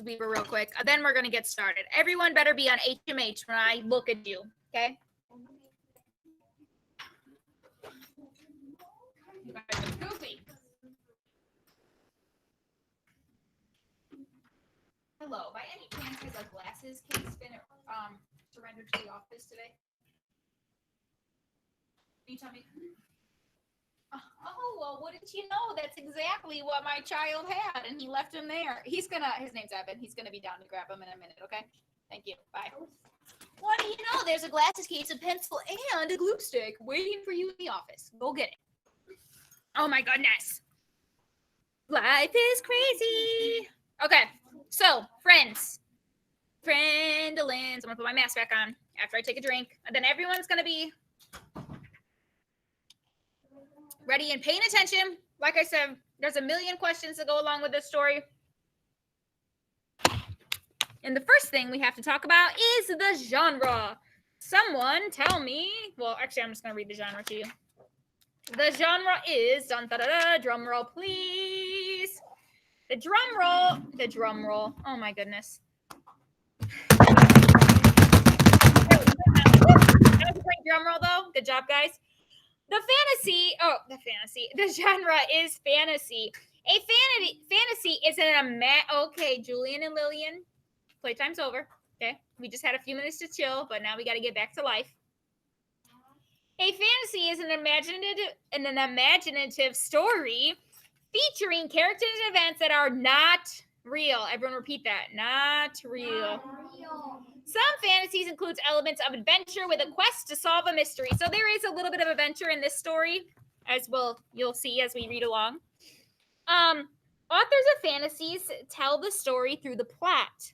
Beaver real quick. Then we're going to get started. Everyone better be on HMH when I look at you, okay? You guys are goofy. Hello. By any chance, has a glasses case been surrendered to the office today? Can you tell me? Oh, well, wouldn't you know? That's exactly what my child had, and he left him there. His name's Evan. He's gonna be down to grab him in a minute, okay? Thank you. Bye. What do you know? There's a glasses case, a pencil, and a glue stick waiting for you in the office. Go get it. Oh my goodness. Life is crazy. Okay, so friends. Friendalins. I'm gonna put my mask back on after I take a drink, and then everyone's gonna be ready and paying attention. Like I said, there's a million questions that go along with this story. And the first thing we have to talk about is the genre. Someone tell me. Well, actually, I'm just going to read the genre to you. The genre is, dun, da, da, da, drum roll, please. The drum roll. Oh my goodness. That was a great drum roll, though. Good job, guys. The genre is fantasy. A fantasy is okay, Julian and Lillian, playtime's over. Okay, we just had a few minutes to chill, but now we got to get back to life. A fantasy is an imaginative story featuring characters and events that are not real. Everyone repeat that. Not real. Some fantasies includes elements of adventure with a quest to solve a mystery. So there is a little bit of adventure in this story, as you'll see as we read along. Authors of fantasies tell the story through the plot.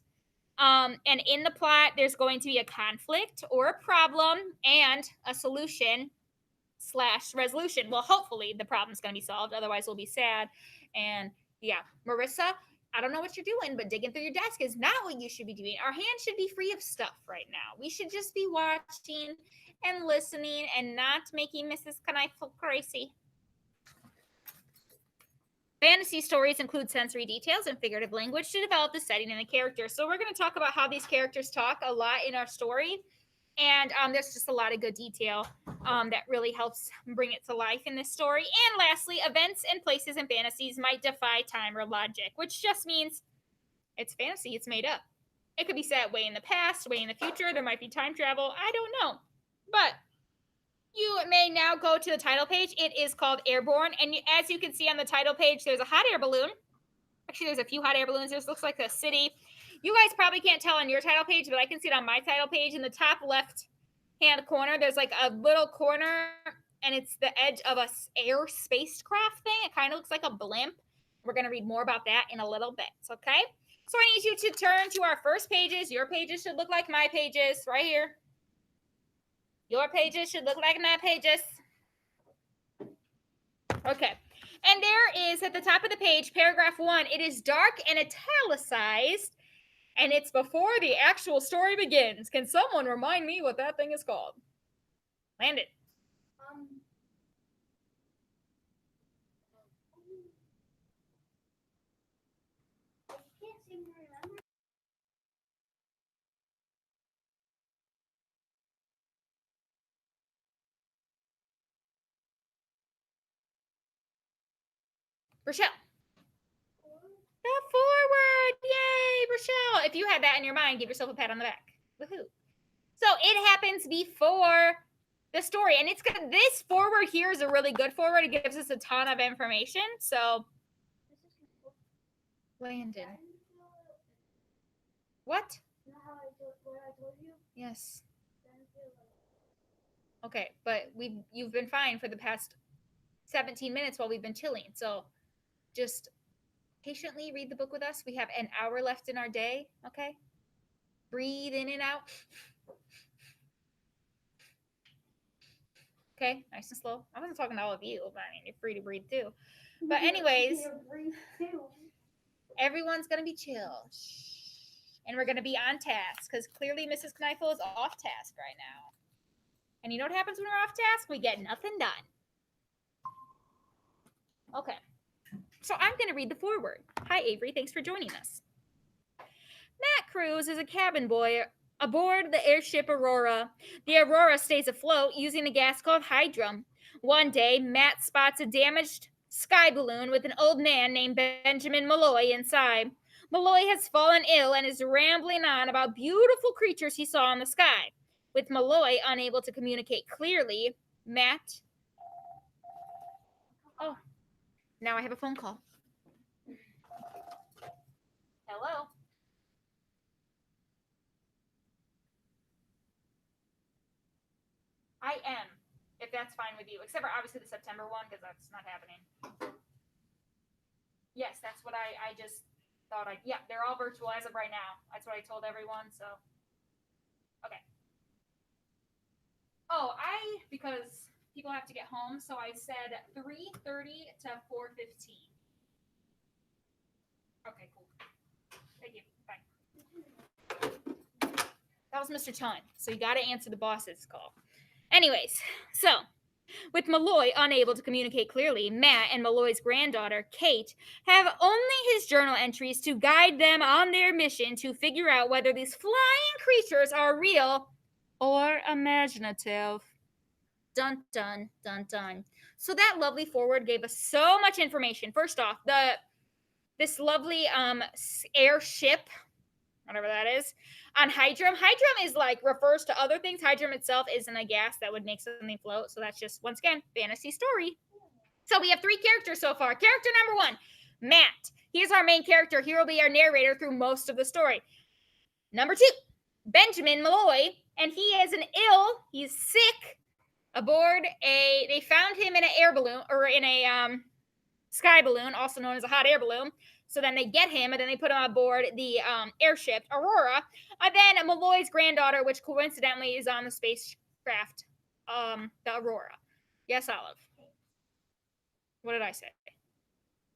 And in the plot, there's going to be a conflict or a problem and a solution/resolution. Well, hopefully the problem's going to be solved. Otherwise, we'll be sad. And yeah, Marissa, I don't know what you're doing, but digging through your desk is not what you should be doing. Our hands should be free of stuff right now. We should just be watching and listening and not making Mrs. Knife crazy. Fantasy stories include sensory details and figurative language to develop the setting and the characters. So we're going to talk about how these characters talk a lot in our story. And there's just a lot of good detail that really helps bring it to life in this story. And lastly, events and places in fantasies might defy time or logic, which just means it's fantasy. It's made up. It could be set way in the past, way in the future. There might be time travel. I don't know. But you may now go to the title page. It is called Airborne. And as you can see on the title page, there's a hot air balloon. Actually, there's a few hot air balloons. This looks like a city. You guys probably can't tell on your title page, but I can see it on my title page. In the top left-hand corner, there's like a little corner, and it's the edge of a air spacecraft thing. It kind of looks like a blimp. We're going to read more about that in a little bit, okay? So I need you to turn to our first pages. Your pages should look like my pages right here. Your pages should look like my pages. Okay. And there is, at the top of the page, paragraph 1. It is dark and italicized, and it's before the actual story begins. Can someone remind me what that thing is called? Landon. I can't seem to remember. Rochelle. The forward. Yay, Rochelle. If you had that in your mind, give yourself a pat on the back. Woohoo. So it happens before the story. And it's good. This forward here is a really good forward. It gives us a ton of information. So, Landon. What? You know how what I told you? Yes. Okay, but you've been fine for the past 17 minutes while we've been chilling. So just patiently read the book with us. We have an hour left in our day, okay? Breathe in and out. Okay, nice and slow. I wasn't talking to all of you, but I mean, you're free to breathe too. But anyways, everyone's going to be chill. And we're going to be on task because clearly Mrs. Kneifel is off task right now. And you know what happens when we're off task? We get nothing done. Okay. So I'm going to read the foreword. Hi, Avery. Thanks for joining us. Cruz is a cabin boy aboard the airship Aurora. The Aurora stays afloat using a gas called hydrum. One day, Matt spots a damaged sky balloon with an old man named Benjamin Malloy inside. Malloy has fallen ill and is rambling on about beautiful creatures he saw in the sky. With Malloy unable to communicate clearly, Matt. Oh, now I have a phone call. Hello? I am, if that's fine with you, except for obviously the September one, because that's not happening. Yes, that's what I just thought yeah, they're all virtual as of right now. That's what I told everyone, so. Okay. Oh, because people have to get home, so I said 3:30 to 4:15. Okay, cool. Thank you. Bye. That was Mr. Chun, so you got to answer the boss's call. Anyways, so with Malloy unable to communicate clearly, Matt and Malloy's granddaughter, Kate, have only his journal entries to guide them on their mission to figure out whether these flying creatures are real or imaginative. Dun dun dun dun. So that lovely forward gave us so much information. First off, this lovely airship, whatever that is, on hydrum. Hydrum is like refers to other things. Hydrum itself isn't a gas that would make something float. So that's just, once again, fantasy story. So we have 3 characters so far. Character number 1, Matt. He's our main character. He will be our narrator through most of the story. Number 2, Benjamin Malloy, and he is he's sick aboard they found him in an air balloon, or in a sky balloon, also known as a hot air balloon. So then they get him, and then they put him on board the airship Aurora. And then Malloy's granddaughter, which coincidentally is on the spacecraft, the Aurora. Yes, Olive. What did I say?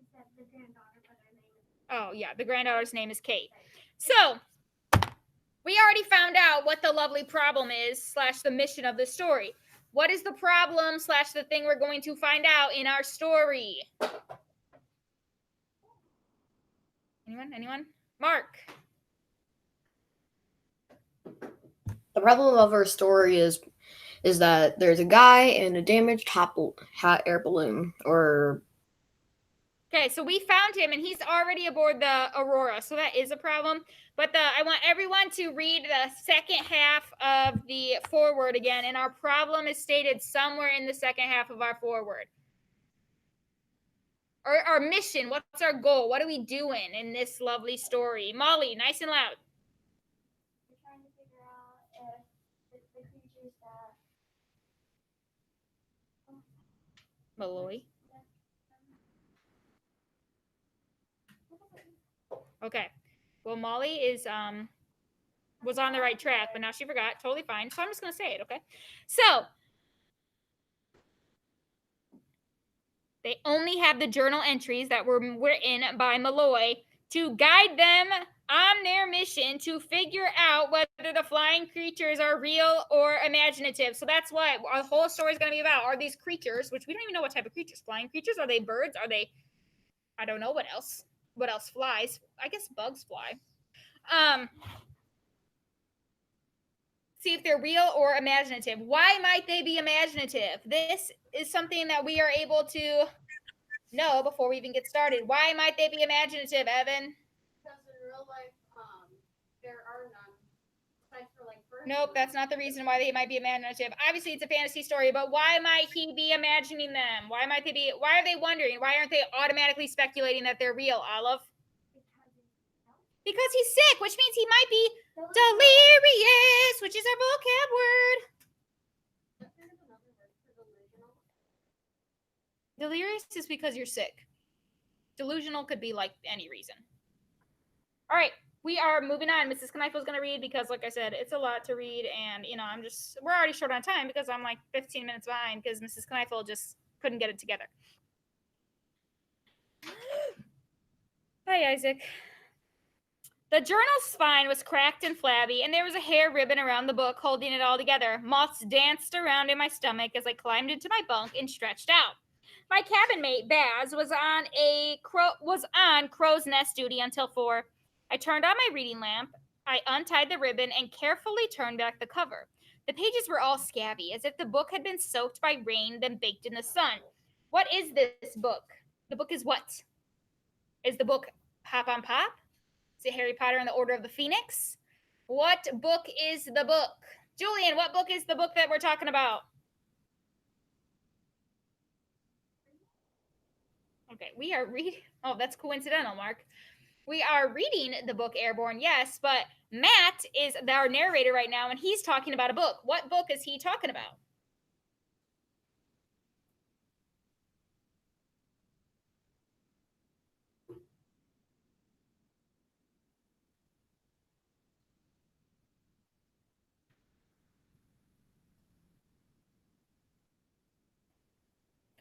You said the granddaughter, but her name is. Oh yeah, the granddaughter's name is Kate. So we already found out what the lovely problem is / the mission of the story. What is the problem / the thing we're going to find out in our story? Anyone? Mark. The problem of our story is that there's a guy and a damaged hot air balloon, or. Okay, so we found him, and he's already aboard the Aurora, so that is a problem. But I want everyone to read the second half of the foreword again, and our problem is stated somewhere in the second half of our foreword. Our mission, what's our goal? What are we doing in this lovely story? Molly, nice and loud. We're trying to figure out if the creatures that. Malloy. Okay. Well, Molly is was on the right track, but now she forgot. Totally fine. So I'm just gonna say it, okay? So they only have the journal entries that were written by Malloy to guide them on their mission to figure out whether the flying creatures are real or imaginative. So that's what our whole story is going to be about. Are these creatures, which we don't even know what type of creatures, flying creatures? Are they birds? Are they, I don't know what else. What else flies? I guess bugs fly. See if they're real or imaginative. Why might they be imaginative? This is something that we are able to know before we even get started. Why might they be imaginative, Evan? Because in real life, there are none. Besides for like birds. Nope, that's not the reason why they might be imaginative. Obviously, it's a fantasy story, but why might he be imagining them? Why are they wondering? Why aren't they automatically speculating that they're real, Olive? Because he's sick, which means he might be delirious, which is our vocab word. There's another word for delusional. Delirious is because you're sick. Delusional could be like any reason. All right, we are moving on. Mrs. Knifel is going to read because, like I said, it's a lot to read, and we're already short on time because I'm like 15 minutes behind because Mrs. Knifel just couldn't get it together. Hi, Isaac. The journal's spine was cracked and flabby, and there was a hair ribbon around the book holding it all together. Moths danced around in my stomach as I climbed into my bunk and stretched out. My cabin mate, Baz, was on crow's nest duty until 4. I turned on my reading lamp I untied the ribbon and carefully turned back the cover. The pages were all scabby, as if the book had been soaked by rain, then baked in the sun. What is this book? The book is what? Is the book Hop on Pop? Is it Harry Potter and the Order of the Phoenix? What book is the book? Julian, what book is the book that we're talking about? Okay, we are reading. Oh, that's coincidental, Mark. We are reading the book Airborne, yes, but Matt is our narrator right now, and he's talking about a book. What book is he talking about?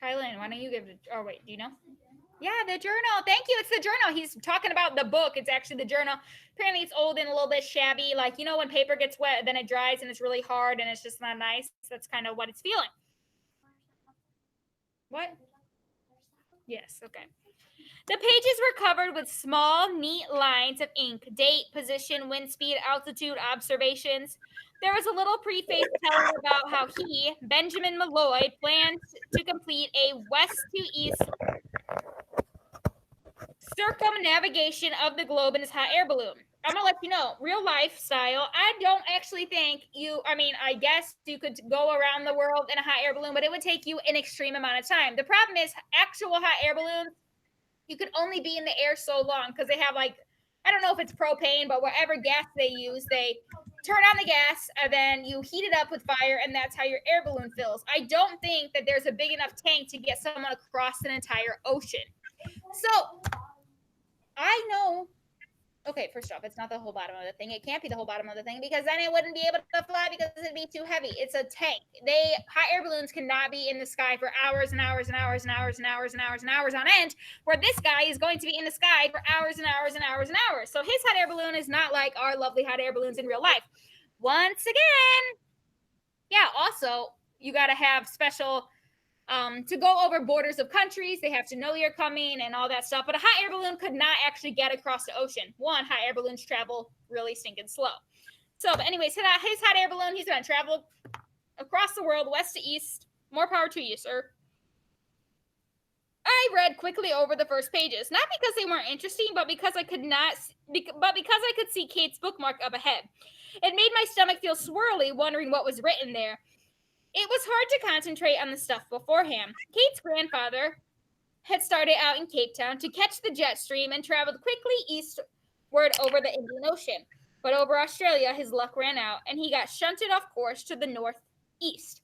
Kylan, why don't you give it? Oh, wait, do you know? Yeah, the journal. Thank you. It's the journal. He's talking about the book. It's actually the journal. Apparently, it's old and a little bit shabby. Like, you know, when paper gets wet, then it dries and it's really hard and it's just not nice. That's kind of what it's feeling. What? Yes, okay. The pages were covered with small, neat lines of ink, date, position, wind speed, altitude, observations. There was a little preface telling about how he, Benjamin Malloy, planned to complete a west to east circumnavigation of the globe in his hot air balloon. I'm gonna let you know, real life style. I don't actually think I guess you could go around the world in a hot air balloon, but it would take you an extreme amount of time. The problem is, actual hot air balloons, you could only be in the air so long because they have, like, I don't know if it's propane, but whatever gas they use, they turn on the gas and then you heat it up with fire, and that's how your air balloon fills. I don't think that there's a big enough tank to get someone across an entire ocean. So I know. Okay, first off, it's not the whole bottom of the thing. It can't be the whole bottom of the thing because then it wouldn't be able to fly because it'd be too heavy. It's a tank. Hot air balloons cannot be in the sky for hours and hours and hours and hours and hours and hours and hours on end, where this guy is going to be in the sky for hours and hours and hours and hours. So his hot air balloon is not like our lovely hot air balloons in real life. Once again, yeah, also, you got to have special to go over borders of countries. They have to know you're coming and all that stuff. But a hot air balloon could not actually get across the ocean. One, hot air balloons travel really stinking slow. So, but anyways, his hot air balloon, he's going to travel across the world, west to east. More power to you, sir. I read quickly over the first pages, not because they weren't interesting, but because I could see Kate's bookmark up ahead. It made my stomach feel swirly, wondering what was written there. It was hard to concentrate on the stuff beforehand. Kate's grandfather had started out in Cape Town to catch the jet stream and traveled quickly eastward over the Indian Ocean. But over Australia, his luck ran out, and he got shunted off course to the northeast.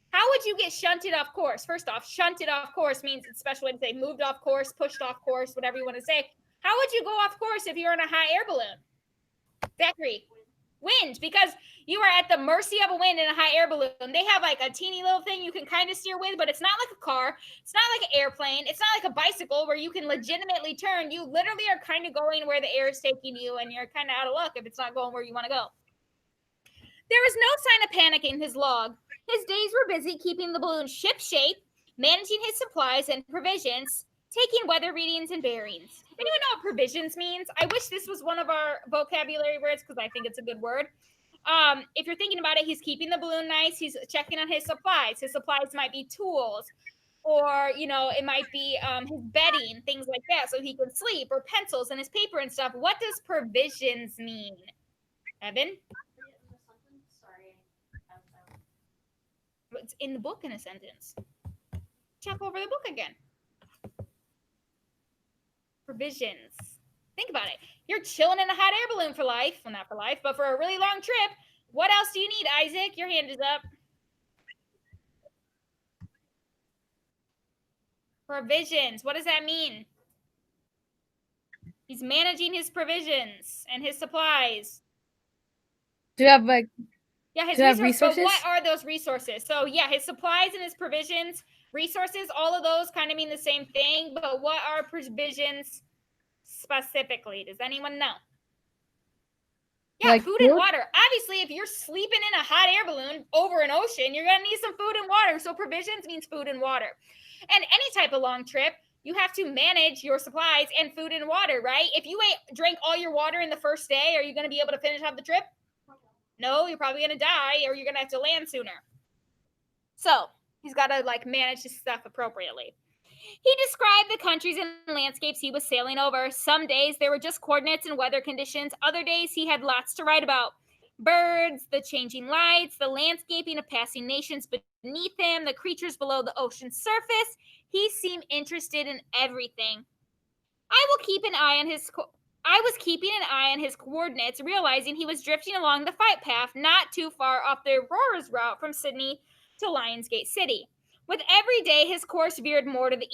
How would you get shunted off course? First off, shunted off course means it's a special way to say moved off course, pushed off course, whatever you want to say. How would you go off course if you're in a hot air balloon? Zachary. Wind, because you are at the mercy of a wind in a hot air balloon. They have like a teeny little thing you can kind of steer with, but it's not like a car. It's not like an airplane. It's not like a bicycle where you can legitimately turn. You literally are kind of going where the air is taking you, and you're kind of out of luck if it's not going where you want to go. There was no sign of panic in his log. His days were busy keeping the balloon ship-shape, managing his supplies and provisions, taking weather readings and bearings. Anyone know what provisions means? I wish this was one of our vocabulary words because I think it's a good word. If you're thinking about it, he's keeping the balloon nice. He's checking on his supplies. His supplies might be tools, or, it might be his bedding, things like that, so he can sleep, or pencils and his paper and stuff. What does provisions mean? Evan? Sorry. It's in the book in a sentence. Check over the book again. Provisions. Think about it. You're chilling in a hot air balloon for life. Well, not for life, but for a really long trip. What else do you need, Isaac? Your hand is up. Provisions. What does that mean? He's managing his provisions and his supplies. Do you have like? Yeah, his Do you have resources. But resources? what are those resources? So yeah, his supplies and his provisions, resources, all of those kind of mean the same thing. But what are provisions specifically? Does anyone know? Yeah, Like food and food? water. Obviously, if you're sleeping in a hot air balloon over an ocean, you're going to need some food and water. So provisions means food and water. And any type of long trip, you have to manage your supplies and food and water, right? If you drank all your water in the first day, are you going to be able to finish off the trip? No, you're probably going to die, or you're going to have to land sooner. So he's got to like manage his stuff appropriately. He described the countries and landscapes he was sailing over. Some days there were just coordinates and weather conditions. Other days he had lots to write about. Birds, the changing lights, the landscaping of passing nations beneath him, the creatures below the ocean's surface. He seemed interested in everything. I was keeping an eye on his coordinates, realizing he was drifting along the flight path not too far off the Aurora's route from Sydney to Lionsgate City. With every day, his course veered more to the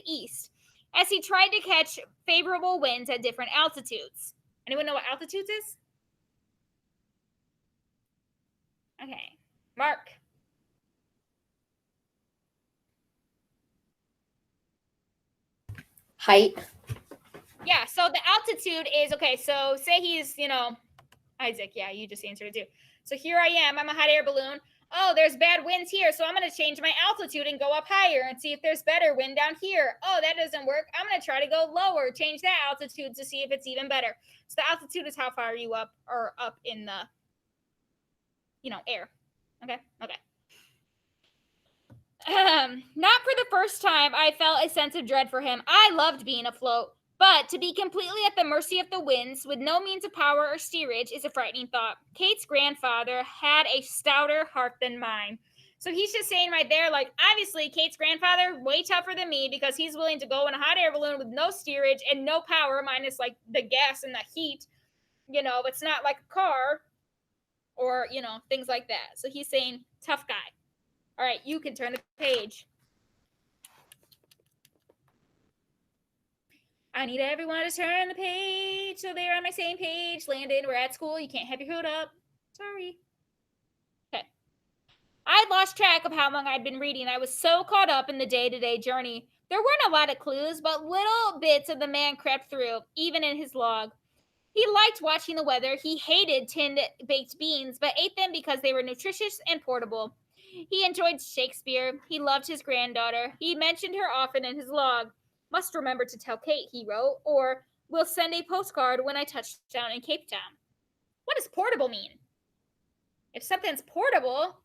east, as he tried to catch favorable winds at different altitudes. Anyone know what altitudes is? Okay, Mark. Height. Yeah, so the altitude is, okay, so say he's, Isaac, yeah, you just answered it too. So here I am, I'm a hot air balloon. Oh, there's bad winds here, so I'm going to change my altitude and go up higher and see if there's better wind down here. Oh, that doesn't work. I'm going to try to go lower, change that altitude to see if it's even better. So the altitude is how far you up in the, air. Okay. Not for the first time, I felt a sense of dread for him. I loved being afloat, but to be completely at the mercy of the winds with no means of power or steerage is a frightening thought. Kate's grandfather had a stouter heart than mine. So he's just saying right there, like, obviously Kate's grandfather, way tougher than me because he's willing to go in a hot air balloon with no steerage and no power, minus like the gas and the heat. It's not like a car or, things like that. So he's saying, tough guy. All right, you can turn the page. I need everyone to turn the page so they're on my same page. Landon, we're at school. You can't have your hood up. Sorry. Okay. I lost track of how long I'd been reading. I was so caught up in the day-to-day journey. There weren't a lot of clues, but little bits of the man crept through, even in his log. He liked watching the weather. He hated tinned baked beans, but ate them because they were nutritious and portable. He enjoyed Shakespeare. He loved his granddaughter. He mentioned her often in his log. Must remember to tell Kate, he wrote, or will send a postcard when I touch down in Cape Town. What does portable mean? If something's portable,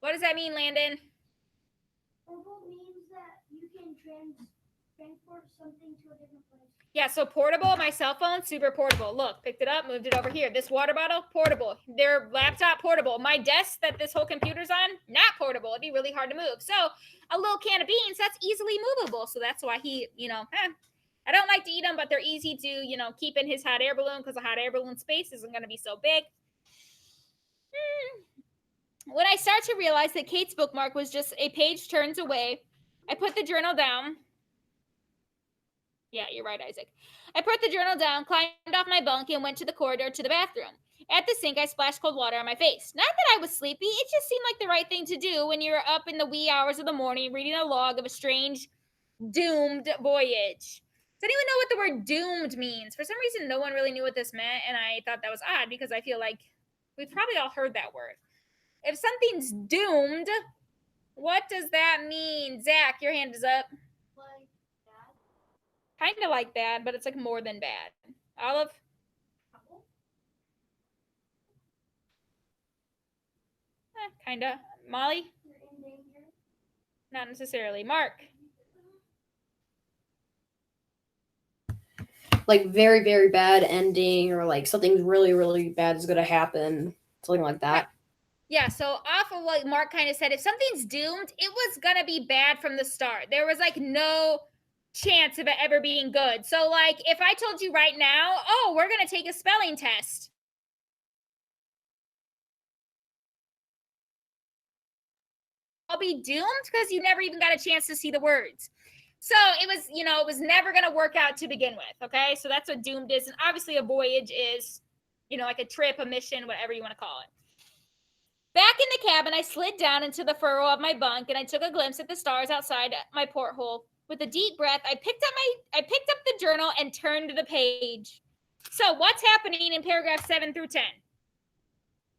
what does that mean, Landon? Portable means that you can transport something to a different place. Yeah, so portable, my cell phone, super portable. Look, picked it up, moved it over here. This water bottle, portable. Their laptop, portable. My desk that this whole computer's on, not portable. It'd be really hard to move. So a little can of beans, that's easily movable. So that's why he, I don't like to eat them, but they're easy to, keep in his hot air balloon because the hot air balloon space isn't going to be so big. When I start to realize that Kate's bookmark was just a page turns away, I put the journal down. Yeah, you're right, Isaac. I put the journal down, climbed off my bunk, and went to the corridor to the bathroom. At the sink, I splashed cold water on my face. Not that I was sleepy, it just seemed like the right thing to do when you're up in the wee hours of the morning reading a log of a strange, doomed voyage. Does anyone know what the word doomed means? For some reason, no one really knew what this meant, and I thought that was odd because I feel like we've probably all heard that word. If something's doomed, what does that mean? Zach, your hand is up. Like that. Kind of like bad, but it's like more than bad. Olive? Kind of. Molly? You're in danger. Not necessarily. Mark? Like very, very bad ending, or like something really, really bad is gonna happen. Something like that. Yeah, so off of what Mark kind of said, if something's doomed, it was going to be bad from the start. There was like no chance of it ever being good. So like if I told you right now, oh, we're going to take a spelling test. I'll be doomed because you never even got a chance to see the words. So it was, it was never going to work out to begin with. Okay. So that's what doomed is. And obviously a voyage is, like a trip, a mission, whatever you want to call it. Back in the cabin, I slid down into the furrow of my bunk and I took a glimpse at the stars outside my porthole. With a deep breath, I picked up the journal and turned to the page. So, what's happening in paragraph 7 through 10?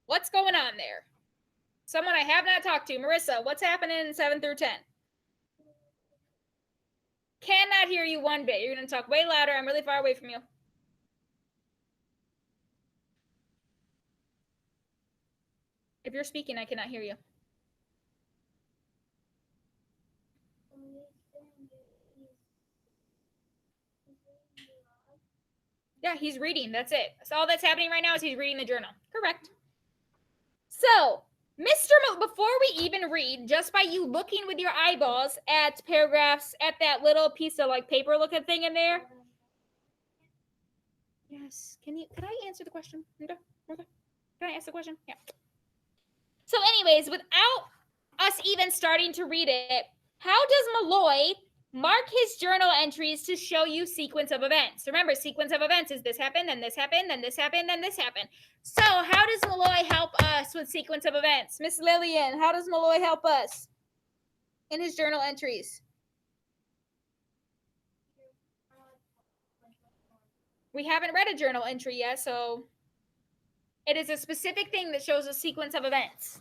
What's going on there? Someone I have not talked to, Marissa, what's happening in 7 through 10? cannot hear you one bit. You're going to talk way louder. I'm really far away from you. If you're speaking, I cannot hear you. Yeah, he's reading. That's it. So all that's happening right now is he's reading the journal. Correct. So, before we even read, just by you looking with your eyeballs at paragraphs, at that little piece of like paper looking thing in there. Yes. Can I answer the question? Okay. Can I ask the question? Yeah. So, anyways, without us even starting to read it, how does Malloy mark his journal entries to show you sequence of events? Remember, sequence of events is this happened, then this happened, then this happened, then this happened. So how does Malloy help us with sequence of events? Miss Lillian, how does Malloy help us in his journal entries? We haven't read a journal entry yet, so it is a specific thing that shows a sequence of events.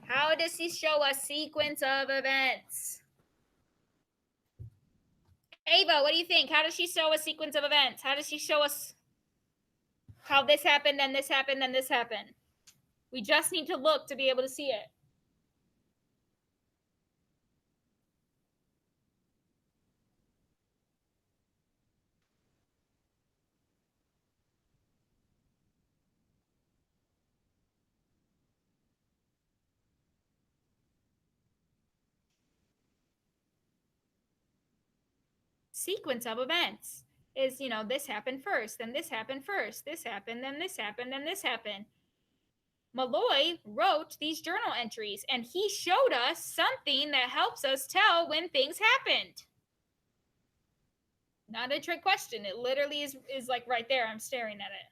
How does he show us sequence of events? Ava, what do you think? How does she show a sequence of events? How does she show us how this happened, then this happened, then this happened? We just need to look to be able to see it. Sequence of events is, this happened first, then this happened first, this happened, then this happened, then this happened. Malloy wrote these journal entries and he showed us something that helps us tell when things happened. Not a trick question. It literally is like right there. I'm staring at it.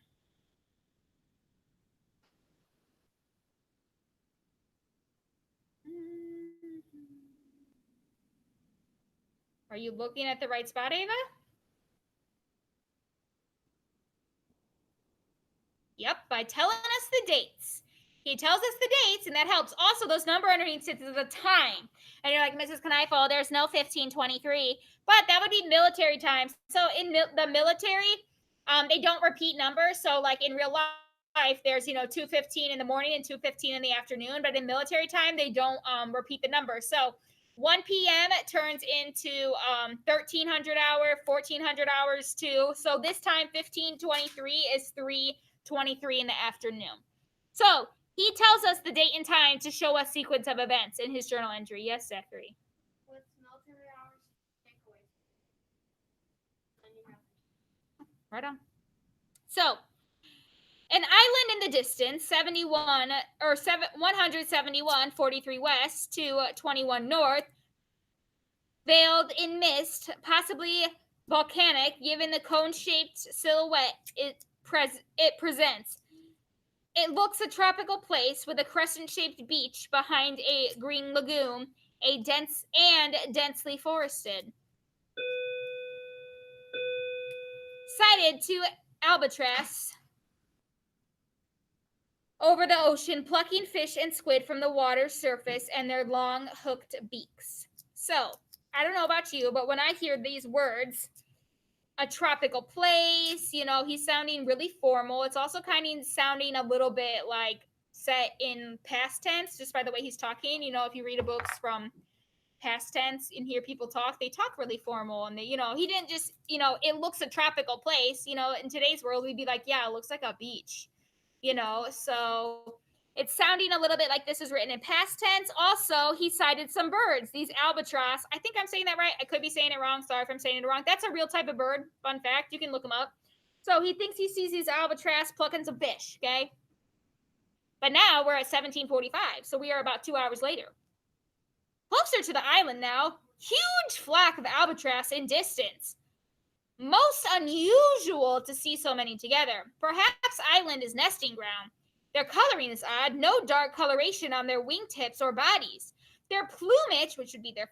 Are you looking at the right spot, Ava? Yep, by telling us the dates. He tells us the dates, and that helps. Also, those number underneath sits at the time. And you're like, Mrs. Kneifel, there's no 1523. But that would be military times. So in the military, they don't repeat numbers. So like in real life, there's, 2:15 in the morning and 2:15 in the afternoon. But in military time, they don't repeat the numbers. So 1 p.m. turns into 1300 hour, 1400 hours too. So this time 1523 is 3:23 in the afternoon. So he tells us the date and time to show us sequence of events in his journal entry. Yes, Zachary. What's military hours? Takeaways. Right on. So, an island in the distance, 171, 43 west to 21 north, veiled in mist, possibly volcanic, given the cone-shaped silhouette it presents. It looks a tropical place with a crescent-shaped beach behind a green lagoon, densely forested. Sighted to albatross over the ocean, plucking fish and squid from the water's surface and their long hooked beaks. So, I don't know about you, but when I hear these words, a tropical place, he's sounding really formal. It's also kind of sounding a little bit like set in past tense, just by the way he's talking. If you read a books from past tense and hear people talk, they talk really formal. And they, he didn't just, it looks a tropical place. In today's world, we'd be like, yeah, it looks like a beach, so it's sounding a little bit like this is written in past tense. Also, he cited some birds, these albatross. I think I'm saying that right. I could be saying it wrong. Sorry if I'm saying it wrong. That's a real type of bird. Fun fact. You can look them up. So he thinks he sees these albatross plucking some fish, okay? But now we're at 1745, so we are about 2 hours later. Closer to the island now, huge flock of albatross in distance. Most unusual to see so many together. Perhaps island is nesting ground. Their coloring is odd. No dark coloration on their wingtips or bodies. Their plumage, which would be their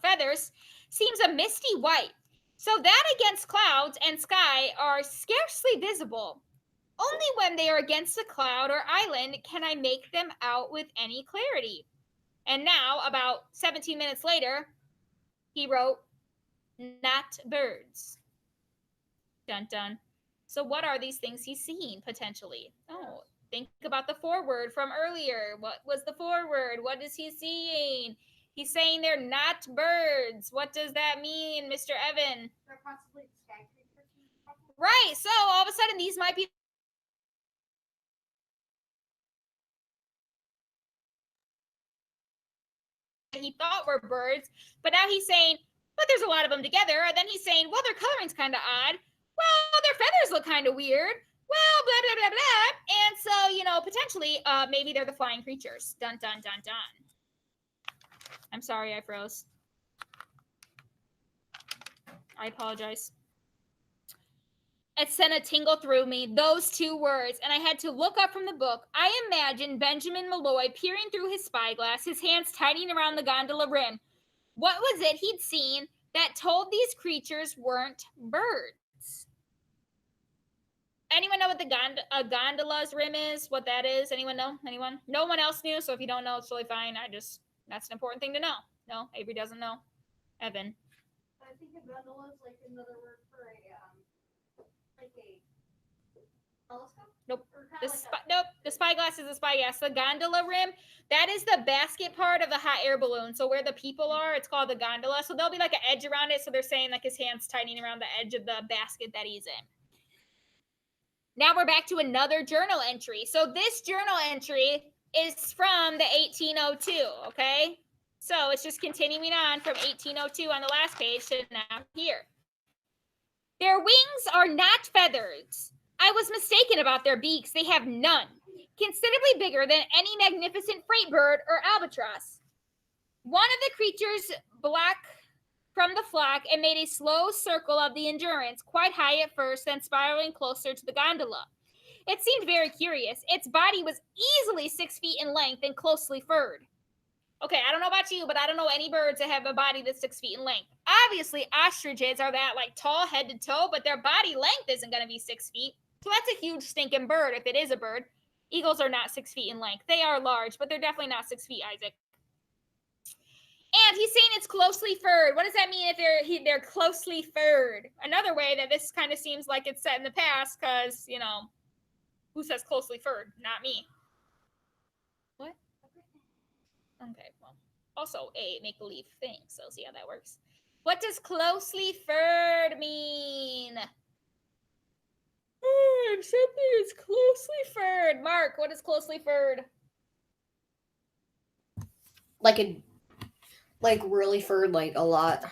feathers, seems a misty white. So that against clouds and sky are scarcely visible. Only when they are against a cloud or island can I make them out with any clarity. And now, about 17 minutes later, he wrote, not birds. Dun dun. So, what are these things he's seeing potentially? Oh, think about the foreword from earlier. What was the foreword? What is he seeing? He's saying they're not birds. What does that mean, Mr. Evan? They're possibly sky creatures. Right. So, all of a sudden, these might be he thought were birds, but now he's saying, but there's a lot of them together. And then he's saying, well, their coloring's kind of odd. Well, their feathers look kind of weird. Well, blah, blah, blah, blah. And so, potentially, maybe they're the flying creatures. Dun, dun, dun, dun. I'm sorry, I froze. I apologize. It sent a tingle through me, those two words, and I had to look up from the book. I imagine Benjamin Malloy peering through his spyglass, his hands tightening around the gondola rim. What was it he'd seen that told these creatures weren't birds? Anyone know what the gondola's rim is? What that is? Anyone know? Anyone? No one else knew, so if you don't know, it's really fine. That's an important thing to know. No, Avery doesn't know. Evan. I think a gondola is like another word for a telescope. Nope. Or Nope. The spyglass is a spyglass. The gondola rim, that is the basket part of the hot air balloon. So where the people are, it's called the gondola. So there'll be like an edge around it. So they're saying like his hand's tightening around the edge of the basket that he's in. Now we're back to another journal entry. So this journal entry is from the 1802, okay? So it's just continuing on from 1802 on the last page to now here. Their wings are not feathers. I was mistaken about their beaks. They have none. Considerably bigger than any magnificent freight bird or albatross. One of the creatures black from the flock and made a slow circle of the Endurance, quite high at first, then spiraling closer to the gondola. It seemed very curious. Its body was easily 6 feet in length and closely furred. Okay, I don't know about you, but I don't know any birds that have a body that's 6 feet in length. Obviously, ostriches are that like tall head to toe, but their body length isn't going to be 6 feet. So that's a huge stinking bird if it is a bird. Eagles are not 6 feet in length. They are large, but they're definitely not 6 feet, Isaac. And he's saying it's closely furred. What does that mean if they're closely furred? Another way that this kind of seems like it's set in the past, because, who says closely furred? Not me. What? Okay, well, also a make-believe thing, so see how that works. What does closely furred mean? Something is closely furred. Mark, what is closely furred? Like really furred, like a lot.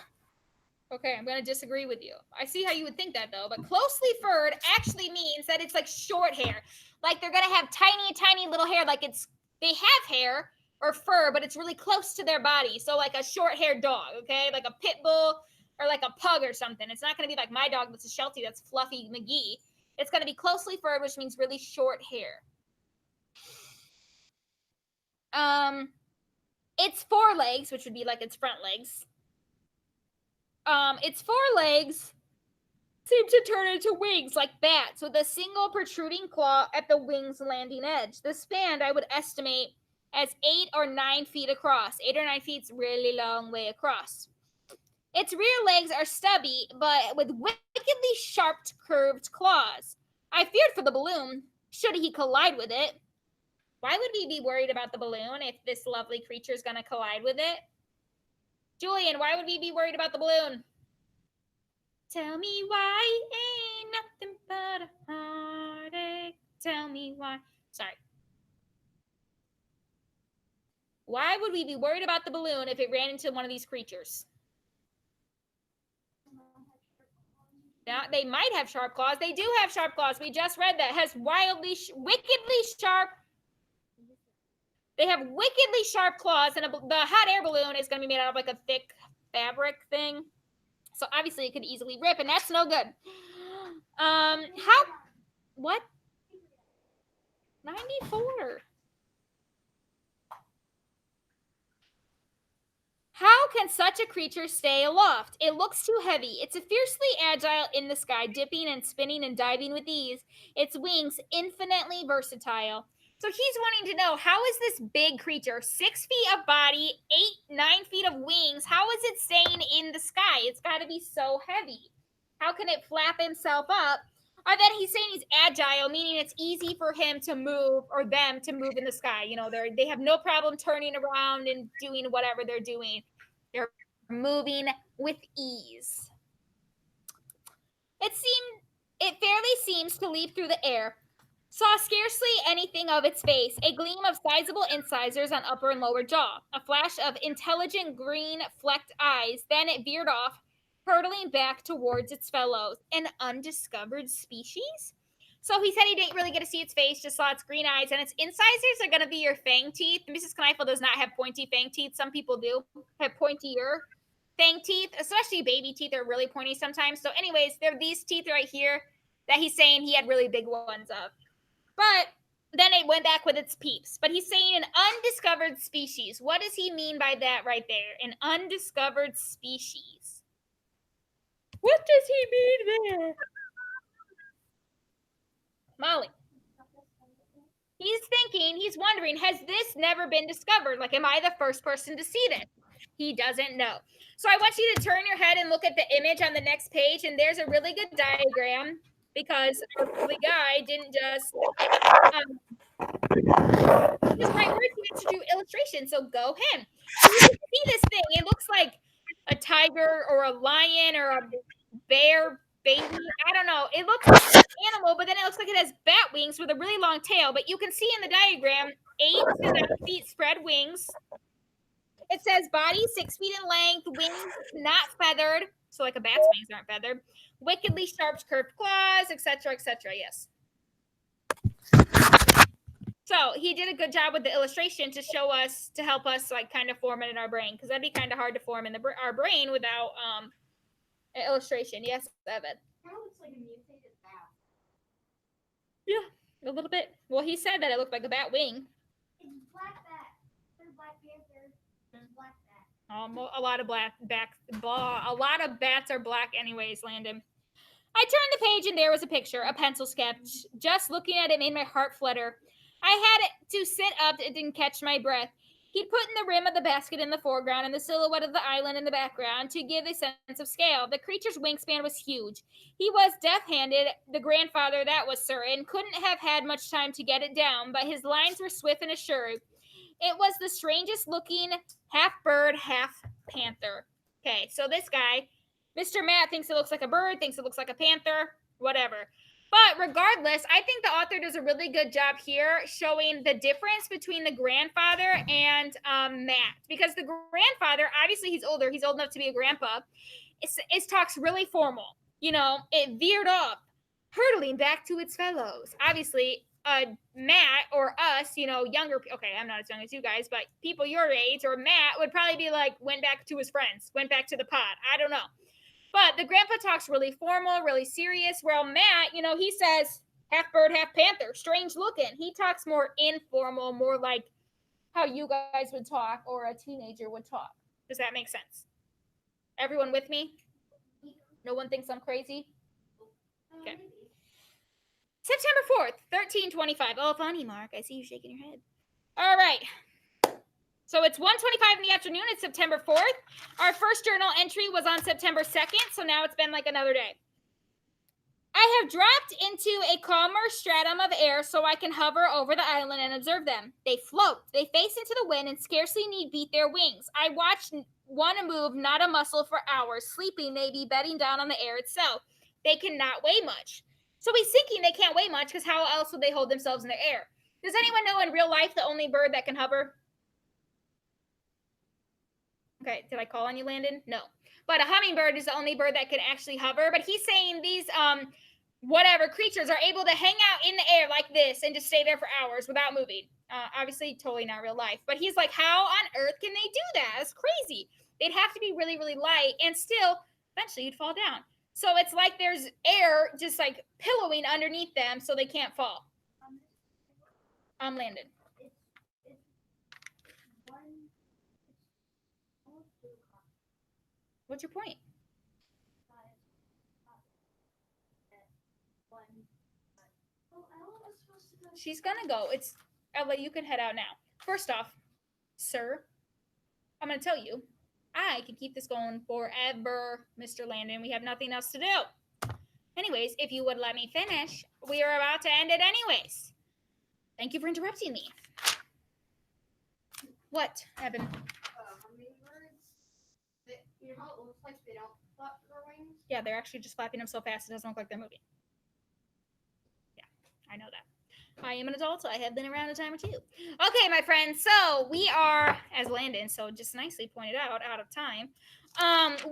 Okay, I'm going to disagree with you. I see how you would think that, though, but closely furred actually means that it's like short hair. Like they're going to have tiny, tiny little hair. Like they have hair or fur, but it's really close to their body. So like a short-haired dog, okay? Like a pit bull or like a pug or something. It's not going to be like my dog that's a Sheltie, that's Fluffy McGee. It's going to be closely furred, which means really short hair. Its forelegs, which would be like its front legs. Its forelegs seem to turn into wings like bats with a single protruding claw at the wing's landing edge. The span I would estimate as 8 or 9 feet across. 8 or 9 feet's really long way across. Its rear legs are stubby, but with wickedly sharp, curved claws. I feared for the balloon, should he collide with it. Why would we be worried about the balloon if this lovely creature is going to collide with it? Julian, why would we be worried about the balloon? Tell me why ain't nothing but a heartache. Tell me why. Sorry. Why would we be worried about the balloon if it ran into one of these creatures? Now, they might have sharp claws. They do have sharp claws. We just read that. It has wickedly sharp. They have wickedly sharp claws, and the hot air balloon is going to be made out of like a thick fabric thing. So obviously it could easily rip, and that's no good. What? 94. How can such a creature stay aloft? It looks too heavy. It's fiercely agile in the sky, dipping and spinning and diving with ease. Its wings infinitely versatile. So he's wanting to know, how is this big creature, 6 feet of body, 9 feet of wings, how is it staying in the sky? It's got to be so heavy. How can it flap himself up? Or then he's saying he's agile, meaning it's easy for him to move, or them to move in the sky. You know, they have no problem turning around and doing whatever they're doing. They're moving with ease. It fairly seems to leap through the air. Saw scarcely anything of its face, a gleam of sizable incisors on upper and lower jaw, a flash of intelligent green flecked eyes, then it veered off, hurtling back towards its fellows. An undiscovered species? So he said he didn't really get to see its face, just saw its green eyes, and its incisors are going to be your fang teeth. Mrs. Kneifel does not have pointy fang teeth. Some people do have pointier fang teeth, especially baby teeth are really pointy sometimes. So anyways, they're these teeth right here that he's saying he had really big ones of. But then it went back with its peeps. But he's saying an undiscovered species. What does he mean by that right there? An undiscovered species. What does he mean there? Molly. He's wondering, has this never been discovered? Like, am I the first person to see this? He doesn't know. So I want you to turn your head and look at the image on the next page, and there's a really good diagram because our lovely guy didn't just his right words, he wants to do illustration, so go him. So you can see this thing. It looks like a tiger or a lion or a bear baby. I don't know. It looks like an animal, but then it looks like it has bat wings with a really long tail. But you can see in the diagram 8 to 9 feet spread wings. It says body 6 feet in length, wings not feathered, so like a bat's wings aren't feathered, wickedly sharp curved claws, etc., etc. Yes. So he did a good job with the illustration to show us, to help us like kind of form it in our brain, because that'd be kind of hard to form in our brain without an illustration. Yes, Evan. Kind of looks like a mutated bat. Yeah, a little bit. Well, he said that it looked like a bat wing. It's black bat. There's Black Panther. There's black bat. A lot of bats are black, anyways. Landon. I turned the page and there was a picture, a pencil sketch. Just looking at it made my heart flutter. I had to sit up and didn't catch my breath. He'd put in the rim of the basket in the foreground and the silhouette of the island in the background to give a sense of scale. The creature's wingspan was huge. He was deaf-handed, the grandfather, that was certain, couldn't have had much time to get it down, but his lines were swift and assured. It was the strangest looking half bird, half panther. Okay, so this guy, Mr. Matt, thinks it looks like a bird, thinks it looks like a panther, whatever. But regardless, I think the author does a really good job here showing the difference between the grandfather and Matt. Because the grandfather, obviously he's older, he's old enough to be a grandpa. It talks really formal. You know, it veered off, hurtling back to its fellows. Obviously, Matt or us, you know, younger, okay, I'm not as young as you guys, but people your age or Matt would probably be like, went back to his friends, went back to the pod. I don't know. But the grandpa talks really formal, really serious. While Matt, you know, he says half bird, half panther, strange looking. He talks more informal, more like how you guys would talk or a teenager would talk. Does that make sense? Everyone with me? No one thinks I'm crazy? Okay. September 4th, 1325. Oh, funny, Mark. I see you shaking your head. All right. So it's 1:25 in the afternoon. It's September 4th. Our first journal entry was on September 2nd, so now it's been like another day. I have dropped into a calmer stratum of air so I can hover over the island and observe them. They float. They face into the wind and scarcely need beat their wings. I watch one move, not a muscle, for hours, sleeping, maybe bedding down on the air itself. They cannot weigh much. So he's thinking they can't weigh much because how else would they hold themselves in the air? Does anyone know in real life the only bird that can hover? Okay, did I call on you, Landon? No. But a hummingbird is the only bird that can actually hover. But he's saying these whatever creatures are able to hang out in the air like this and just stay there for hours without moving. Obviously, totally not real life. But he's like, how on earth can they do that? That's crazy. They'd have to be really, really light, and still, eventually, you'd fall down. So it's like there's air just like pillowing underneath them so they can't fall. Landon. What's your point? She's gonna go. Ella, you can head out now. First off, sir, I'm going to tell you, I can keep this going forever, Mr. Landon. We have nothing else to do. Anyways, if you would let me finish, we are about to end it anyways. Thank you for interrupting me. What, Evan? Hummingbirds, you know how it looks like they don't flap their wings? Yeah, they're actually just flapping them so fast it doesn't look like they're moving. Yeah, I know that. I am an adult, so I have been around a time or two. Okay, my friends, so we are, as Landon so just nicely pointed out of time.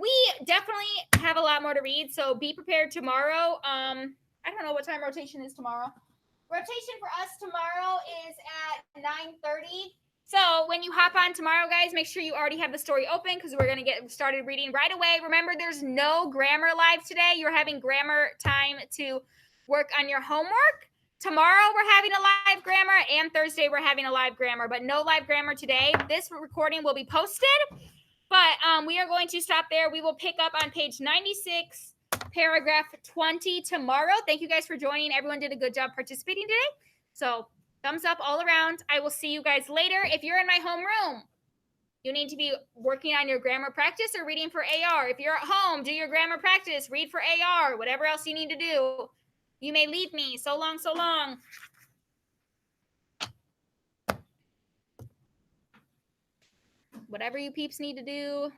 We definitely have a lot more to read, so be prepared tomorrow. I don't know what time rotation is tomorrow. Rotation for us tomorrow is at 9:30. So when you hop on tomorrow, guys, make sure you already have the story open because we're going to get started reading right away. Remember, there's no grammar live today. You're having grammar time to work on your homework. Tomorrow we're having a live grammar, and Thursday we're having a live grammar, but no live grammar today. This recording will be posted, but we are going to stop there. We will pick up on page 96, paragraph 20 tomorrow. Thank you guys for joining. Everyone did a good job participating today. So thumbs up all around. I will see you guys later. If you're in my homeroom, you need to be working on your grammar practice or reading for AR. If you're at home, do your grammar practice, read for AR, whatever else you need to do. You may leave me. So long, so long. Whatever you peeps need to do,